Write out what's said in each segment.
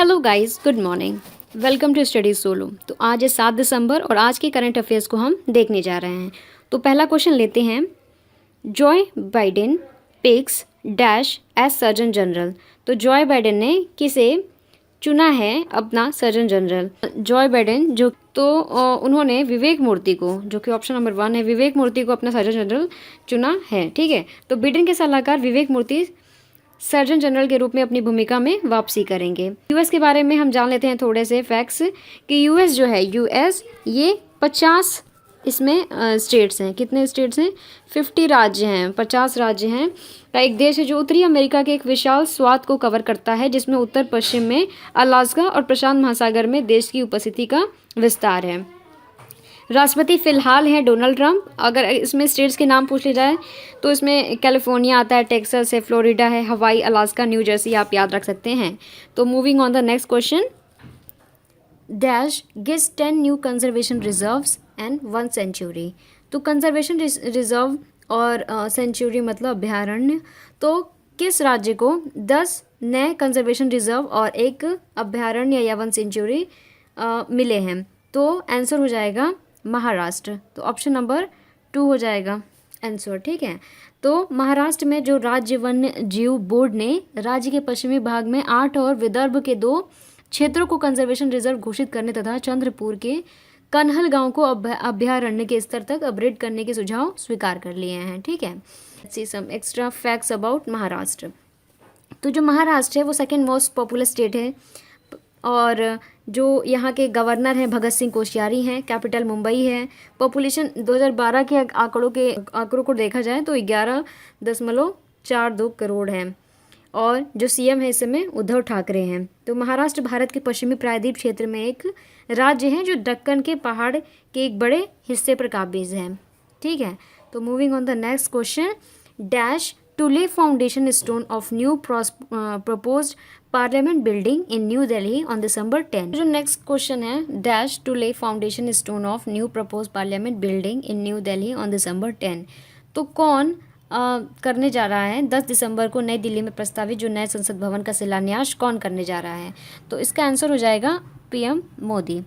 Hello guys, good morning. Welcome to study solo. तो आज है 7 दिसंबर और आज के करंट अफेयर्स को हम देखने जा रहे हैं। तो पहला क्वेश्चन लेते हैं। Joe Biden picks dash as surgeon general. तो जॉय बाइडेन ने किसे चुना है अपना सर्जन जनरल? जॉय बाइडेन उन्होंने विवेक मूर्ति को, जो कि ऑप्शन नंबर 1 है, विवेक मूर्ति को अपना सर्जन जनरल चुना है। ठीक है, तो बाइडेन के सलाहकार विवेक मूर्ति सर्जन जनरल के रूप में अपनी भूमिका में वापसी करेंगे। यूएस के बारे में हम जान लेते हैं थोड़े से फैक्ट्स कि यूएस जो है, यूएस ये 50 इसमें स्टेट्स हैं। कितने स्टेट्स हैं? 50 राज्य हैं, 50 राज्य हैं का एक देश है जो उत्तरी अमेरिका के एक विशाल स्वाद को कवर करता है, जिसमें उत्तर पश्चिम में अलास्का और प्रशांत महासागर में देश की उपस्थिति का विस्तार है। राष्ट्रपति फिलहाल हैं डोनाल्ड ट्रंप। अगर इसमें स्टेट्स के नाम पूछ ले जाए तो इसमें कैलिफोर्निया आता है, टेक्सास है, फ्लोरिडा है, हवाई, अलास्का, न्यू जर्सी आप याद रख सकते हैं। तो moving on the next question. Dash gives 10 new conservation reserves and 1 century. तो कंजर्वेशन रिजर्व और सेंचुरी मतलब अभ्यारण्य। तो किस राज्य को 10 नए कंजर्वेशन रिजर्व और एक अभ्यारण्य या 1 सेंचुरी मिले हैं? तो आंसर हो जाएगा महाराष्ट्र। तो ऑप्शन नंबर 2 हो जाएगा आंसर। ठीक है, तो महाराष्ट्र में जो राज्य वन्य जीव बोर्ड ने राज्य के पश्चिमी भाग में 8 और विदर्भ के 2 क्षेत्रों को कंजर्वेशन रिजर्व घोषित करने तथा चंद्रपुर के कन्हल गांव को अभ्यारण्य के स्तर तक अपग्रेड करने के सुझाव स्वीकार कर लिए हैं। ठीक है, see some extra facts about Maharashtra. तो जो महाराष्ट्र है वो सेकेंड मोस्ट पॉपुलर स्टेट है और जो यहाँ के गवर्नर हैं भगत सिंह कोश्यारी हैं। कैपिटल मुंबई है। पॉपुलेशन 2012 के आंकड़ों को देखा जाए तो 11.42 करोड़ है और जो सीएम है इस समय उद्धव ठाकरे हैं। तो महाराष्ट्र भारत के पश्चिमी प्रायद्वीप क्षेत्र में एक राज्य है जो दक्कन के पहाड़ के एक बड़े हिस्से पर काबिज है। ठीक है, तो moving on the next question. Dash to lay foundation stone of new proposed parliament building in new Delhi on December 10। जो नेक्स्ट क्वेश्चन है, dash to lay foundation stone of new proposed parliament building in new Delhi on December 10। तो कौन करने जा रहा है 10 दिसंबर को नई दिल्ली में प्रस्तावित जो नए संसद भवन का शिलान्यास कौन करने जा रहा है? तो इसका आंसर हो जाएगा पीएम मोदी।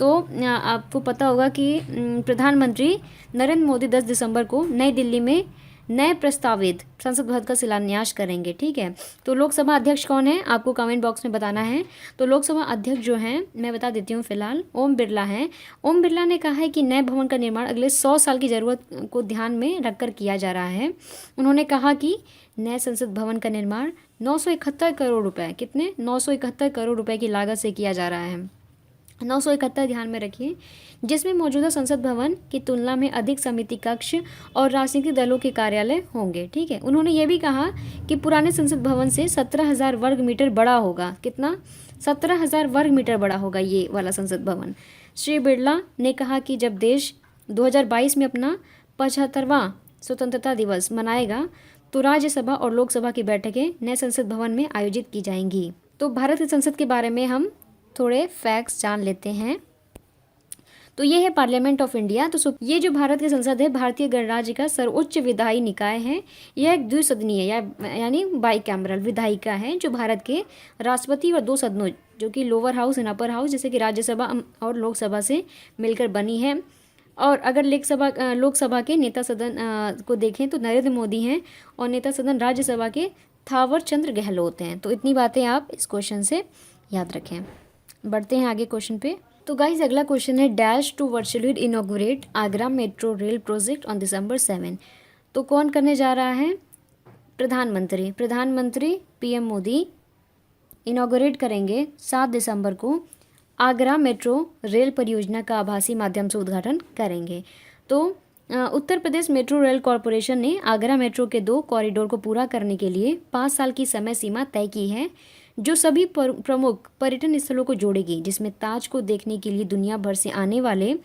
तो आपको पता होगा कि प्रधानमंत्री नरेंद्र मोदी 10 दिसंबर को नई दिल्ली में नए प्रस्तावित संसद भवन का शिलान्यास करेंगे। ठीक है, तो लोकसभा अध्यक्ष कौन है आपको कमेंट बॉक्स में बताना है। तो लोकसभा अध्यक्ष जो हैं मैं बता देती हूँ, फिलहाल ओम बिरला हैं। ओम बिरला ने कहा है कि नए भवन का निर्माण अगले 100 साल की ज़रूरत को ध्यान में रखकर किया जा रहा है। उन्होंने कहा कि नए संसद भवन का निर्माण 971 करोड़ रुपये, कितने 971 करोड़ रुपये की लागत से किया जा रहा है। 971 ध्यान में रखिए, जिसमें मौजूदा संसद भवन की तुलना में अधिक समिति कक्ष और राजनीतिक दलों के कार्यालय होंगे। ठीक है, उन्होंने ये भी कहा कि पुराने संसद भवन से 17,000 वर्ग मीटर बड़ा होगा। कितना? 17,000 वर्ग मीटर बड़ा होगा ये वाला संसद भवन। श्री बिरला ने कहा कि जब देश 2022 में अपना 75वां स्वतंत्रता दिवस मनाएगा तो राज्यसभा और लोकसभा की बैठकें नए संसद भवन में आयोजित की जाएंगी। तो भारत की संसद के बारे में हम थोड़े फैक्ट्स जान लेते हैं। तो ये है पार्लियामेंट ऑफ इंडिया। तो ये जो भारत की संसद है भारतीय गणराज्य का सर्वोच्च विधायी निकाय है। यह एक द्विसदनीय यानी बाईकैमरल विधायिका है जो भारत के राष्ट्रपति और 2 सदनों जो कि lower house and upper house जैसे कि राज्यसभा और लोकसभा से मिलकर बनी है। और अगर लोकसभा के नेता सदन को देखें तो नरेंद्र मोदी हैं और नेता सदन राज्यसभा के थावर चंद गहलोत हैं। तो इतनी बातें आप इस क्वेश्चन से याद रखें। बढ़ते हैं आगे क्वेश्चन पे। तो गाइस अगला क्वेश्चन है, dash to virtually inaugurate Agra metro rail project on December 7। तो कौन करने जा रहा है? प्रधानमंत्री पीएम मोदी इनॉग्रेट करेंगे 7 दिसंबर को आगरा मेट्रो रेल परियोजना का आभासी माध्यम से उद्घाटन करेंगे। तो Uttar Pradesh metro rail corporation ने आगरा मेट्रो के 2 कॉरिडोर को पूरा करने के लिए 5 साल की समय सीमा तय की है, जो सभी प्रमुख पर्यटन स्थलों को जोड़ेगी, जिसमें ताज को देखने के लिए दुनिया भर से आने वाले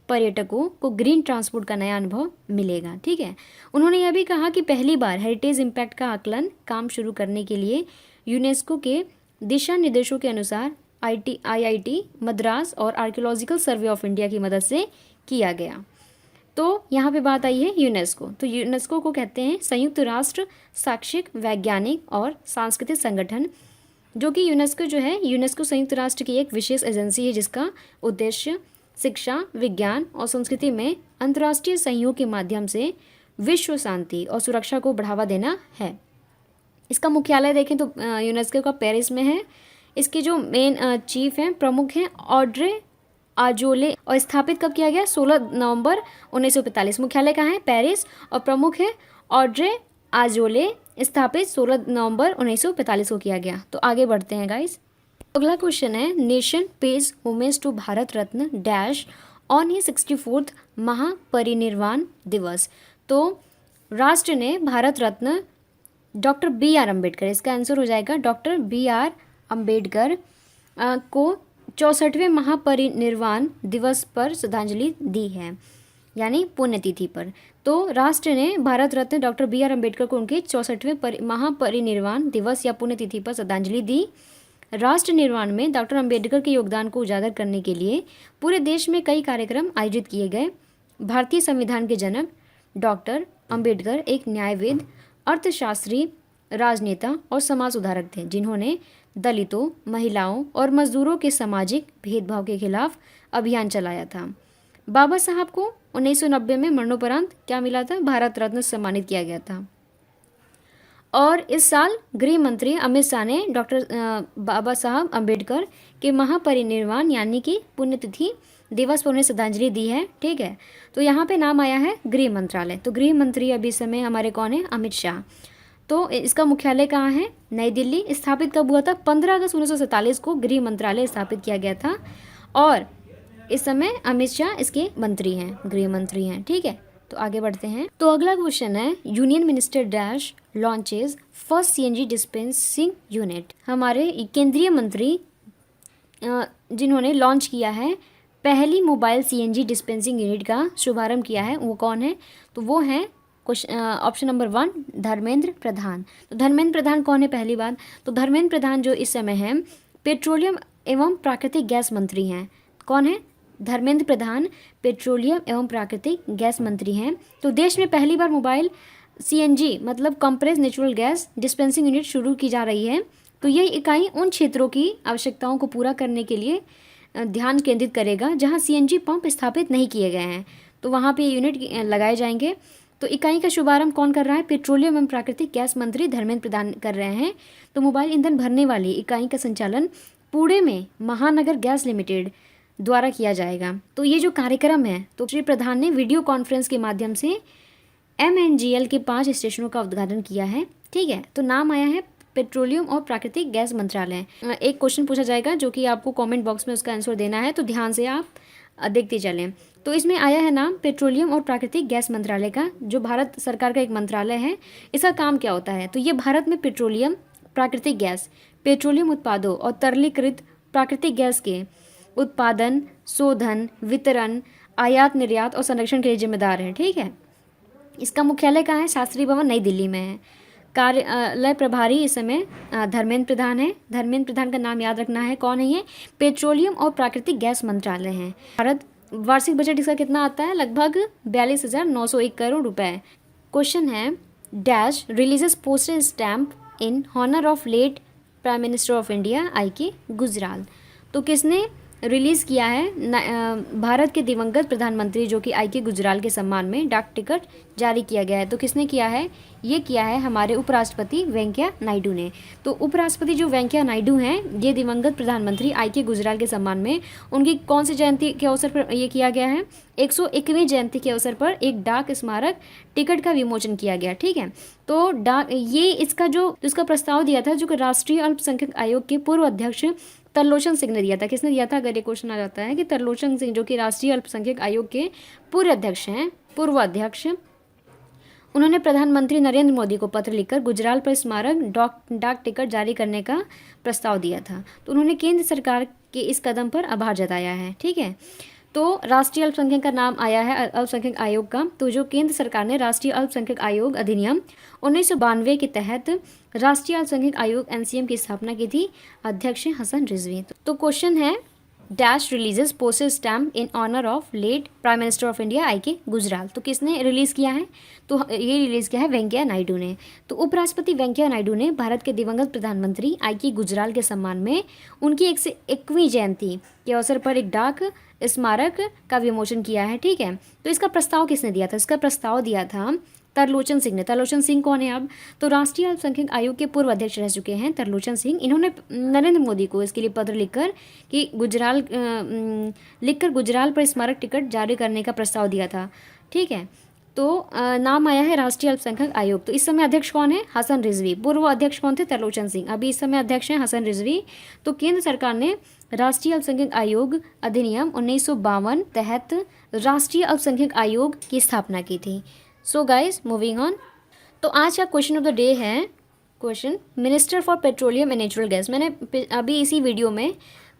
पर्यटकों को ग्रीन ट्रांसपोर्ट का नया अनुभव मिलेगा। ठीक है, उन्होंने यह भी कहा कि पहली बार हेरिटेज इम्पैक्ट का आकलन काम शुरू करने के लिए यूनेस्को के दिशा निर्देशों के अनुसार IIT मद्रास और आर्कियोलॉजिकल सर्वे ऑफ इंडिया की मदद से किया गया। तो यहाँ पे बात आई है यूनेस्को। तो यूनेस्को को कहते हैं संयुक्त राष्ट्र शैक्षिक, वैज्ञानिक और सांस्कृतिक संगठन। जो कि यूनेस्को जो है, यूनेस्को संयुक्त राष्ट्र की एक विशेष एजेंसी है जिसका उद्देश्य शिक्षा, विज्ञान और संस्कृति में अंतर्राष्ट्रीय सहयोग के माध्यम से विश्व शांति और सुरक्षा को बढ़ावा देना है। इसका मुख्यालय देखें तो यूनेस्को का पेरिस में है। इसके जो मेन चीफ हैं, प्रमुख हैं ऑड्रे आजोले, और स्थापित कब किया गया? 16 नवंबर 1945। मुख्यालय कहाँ है? पेरिस, और प्रमुख है ऑड्रे आजोले। स्थापित 16 नवंबर 1945 को किया गया। तो आगे बढ़ते हैं गाइस। अगला क्वेश्चन है, nation pays homage to Bharat Ratna dash on he 64th Mahaparinirvan Diwas. तो राष्ट्र ने भारत रत्न डॉक्टर बी.आर. अम्बेडकर, इसका आंसर हो जाएगा डॉक्टर बी.आर. अम्बेडकर को 64वें महापरिनिर्वाण दिवस पर श्रद्धांजलि दी है, यानी पुण्यतिथि पर। तो राष्ट्र ने भारत रत्न डॉक्टर बी.आर. अम्बेडकर को उनके 64वें महापरिनिर्वाण दिवस या पुण्यतिथि पर श्रद्धांजलि दी। राष्ट्र निर्माण में डॉक्टर अम्बेडकर के योगदान को उजागर करने के लिए पूरे देश में कई कार्यक्रम आयोजित किए गए। भारतीय संविधान के जनक डॉक्टर अम्बेडकर एक न्यायविद, अर्थशास्त्री, राजनेता और समाज सुधारक थे, जिन्होंने दलितों, महिलाओं और मजदूरों के सामाजिक भेदभाव के खिलाफ अभियान चलाया था। बाबा साहब को 1990 में मरणोपरांत क्या मिला था? भारत रत्न से सम्मानित किया गया था। और इस साल गृह मंत्री अमित शाह ने डॉक्टर बाबा साहब अम्बेडकर के महापरिनिर्वाण यानी कि पुण्यतिथि दिवस पर उन्हें श्रद्धांजलि दी है। ठीक है, तो यहाँ पे नाम आया है गृह मंत्रालय। तो गृह मंत्री अभी समय हमारे कौन है? अमित शाह। तो इसका मुख्यालय कहाँ है? नई दिल्ली। स्थापित कब हुआ था? 15 अगस्त 1947 को गृह मंत्रालय स्थापित किया गया था, और इस समय अमित शाह इसके मंत्री हैं, गृह मंत्री हैं। ठीक है, तो आगे बढ़ते हैं। तो अगला क्वेश्चन है, union minister dash launches first CNG dispensing unit. हमारे केंद्रीय मंत्री जिन्होंने लॉन्च किया है पहली मोबाइल सीएनजी डिस्पेंसिंग यूनिट का शुभारंभ किया है, वो कौन है? तो वो है ऑप्शन नंबर 1 धर्मेंद्र प्रधान। तो धर्मेंद्र प्रधान कौन है? पहली बात तो धर्मेंद्र प्रधान जो इस समय है पेट्रोलियम एवं प्राकृतिक गैस मंत्री हैं। कौन है? धर्मेंद्र प्रधान पेट्रोलियम एवं प्राकृतिक गैस मंत्री हैं। तो देश में पहली बार मोबाइल सीएनजी मतलब compress natural gas dispensing unit शुरू की जा रही है। तो यह इकाई उन क्षेत्रों की आवश्यकताओं को पूरा करने के लिए ध्यान केंद्रित करेगा जहां सीएनजी पंप स्थापित नहीं किए गए हैं, तो वहां पे यूनिट लगाए जाएंगे। तो इकाई का शुभारंभ कौन कर रहा है? पेट्रोलियम एवं प्राकृतिक गैस मंत्री धर्मेंद्र प्रधान कर रहे हैं। तो मोबाइल ईंधन भरने वाली इकाई का संचालन पुणे में महानगर गैस लिमिटेड द्वारा किया जाएगा। तो ये जो कार्यक्रम है, तो श्री प्रधान ने वीडियो कॉन्फ्रेंस के माध्यम से MNGL के 5 स्टेशनों का उद्घाटन किया है। ठीक है, तो नाम आया है पेट्रोलियम और प्राकृतिक गैस मंत्रालय। एक क्वेश्चन पूछा जाएगा जो कि आपको कमेंट बॉक्स में उसका आंसर देना है, तो ध्यान से आप देखते चलें। तो इसमें आया है नाम पेट्रोलियम और प्राकृतिक गैस मंत्रालय का, जो भारत सरकार का एक मंत्रालय है। इसका काम क्या होता है? तो ये भारत में पेट्रोलियम, प्राकृतिक गैस, पेट्रोलियम उत्पादों और तरलीकृत प्राकृतिक गैस के उत्पादन, शोधन, वितरण, आयात, निर्यात और संरक्षण के लिए जिम्मेदार है। ठीक है, इसका मुख्यालय कहाँ है? शास्त्री भवन नई दिल्ली में है। कार्यालय प्रभारी इस समय धर्मेंद्र प्रधान है। धर्मेंद्र प्रधान का नाम याद रखना है। कौन है ये? पेट्रोलियम और प्राकृतिक गैस मंत्रालय है। भारत वार्षिक बजट इसका कितना आता है? लगभग 42,901 करोड़ रुपए। क्वेश्चन है, dash releases postal stamp in honour of late prime minister of India I.K. Gujral. तो किसने रिलीज़ किया है? भारत के दिवंगत प्रधानमंत्री जो कि I.K. गुजराल के सम्मान में डाक टिकट जारी किया गया है। तो किसने किया है? ये किया है हमारे उपराष्ट्रपति वेंकैया नायडू ने। तो उपराष्ट्रपति जो वेंकैया नायडू हैं, ये दिवंगत प्रधानमंत्री I.K. गुजराल के सम्मान में उनकी कौन सी जयंती के अवसर पर ये किया गया है? 101वीं जयंती के अवसर पर एक डाक स्मारक टिकट का विमोचन किया गया। ठीक है, तो ये इसका प्रस्ताव दिया था जो कि राष्ट्रीय अल्पसंख्यक आयोग के पूर्व अध्यक्ष तरलोचन सिंह ने दिया था। किसने दिया था? अगर ये क्वेश्चन आ जाता है कि तरलोचन सिंह जो कि राष्ट्रीय अल्पसंख्यक आयोग के पूर्व अध्यक्ष हैं, पूर्व अध्यक्ष, उन्होंने प्रधानमंत्री नरेंद्र मोदी को पत्र लिखकर गुजराल पर स्मारक डाक टिकट जारी करने का प्रस्ताव दिया था। तो उन्होंने केंद्र सरकार के इस कदम पर आभार जताया है। ठीक है, तो राष्ट्रीय अल्पसंख्यक का नाम आया है अल्पसंख्यक आयोग का। तो जो केंद्र सरकार ने राष्ट्रीय अल्पसंख्यक आयोग अधिनियम 1992 के तहत राष्ट्रीय अल्पसंख्यक आयोग NCM की स्थापना की थी। अध्यक्ष हसन रिजवी। तो क्वेश्चन है, dash releases postal stamp in honour of late prime minister of India I K Gujral. तो किसने रिलीज़ किया है? तो ये रिलीज़ किया है वेंकैया नायडू ने। तो उपराष्ट्रपति वेंकैया नायडू ने भारत के दिवंगत प्रधानमंत्री आई के गुजराल के सम्मान में उनकी 101वीं जयंती के अवसर पर एक डाक स्मारक का विमोचन किया है। ठीक है, तो इसका प्रस्ताव किसने दिया था? इसका प्रस्ताव दिया था तरलोचन सिंह ने। तरलोचन सिंह कौन है? अब तो राष्ट्रीय अल्पसंख्यक आयोग के पूर्व अध्यक्ष रह चुके हैं तरलोचन सिंह। इन्होंने नरेंद्र मोदी को इसके लिए पत्र लिखकर कि गुजराल पर स्मारक टिकट जारी करने का प्रस्ताव दिया था। ठीक है, तो नाम आया है राष्ट्रीय अल्पसंख्यक आयोग। तो इस समय अध्यक्ष कौन है? हसन रिजवी। पूर्व अध्यक्ष कौन थे? तरलोचन सिंह। अभी इस समय अध्यक्ष हैं हसन रिजवी। तो केंद्र सरकार ने राष्ट्रीय अल्पसंख्यक आयोग अधिनियम 1952 तहत राष्ट्रीय अल्पसंख्यक आयोग की स्थापना की थी। So guys moving on. तो आज का क्वेश्चन ऑफ द डे है question minister for petroleum and natural gas. मैंने अभी इसी वीडियो में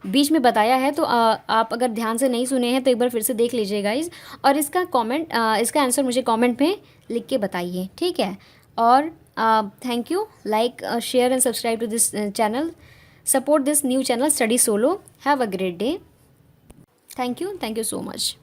बीच में बताया है, तो आप अगर ध्यान से नहीं सुने हैं तो एक बार फिर से देख लीजिए गाइज। और इसका आंसर मुझे कमेंट में लिख के बताइए। ठीक है, और thank you. Like, share and subscribe to this channel. Support this new channel study solo. Have a great day. Thank you so much.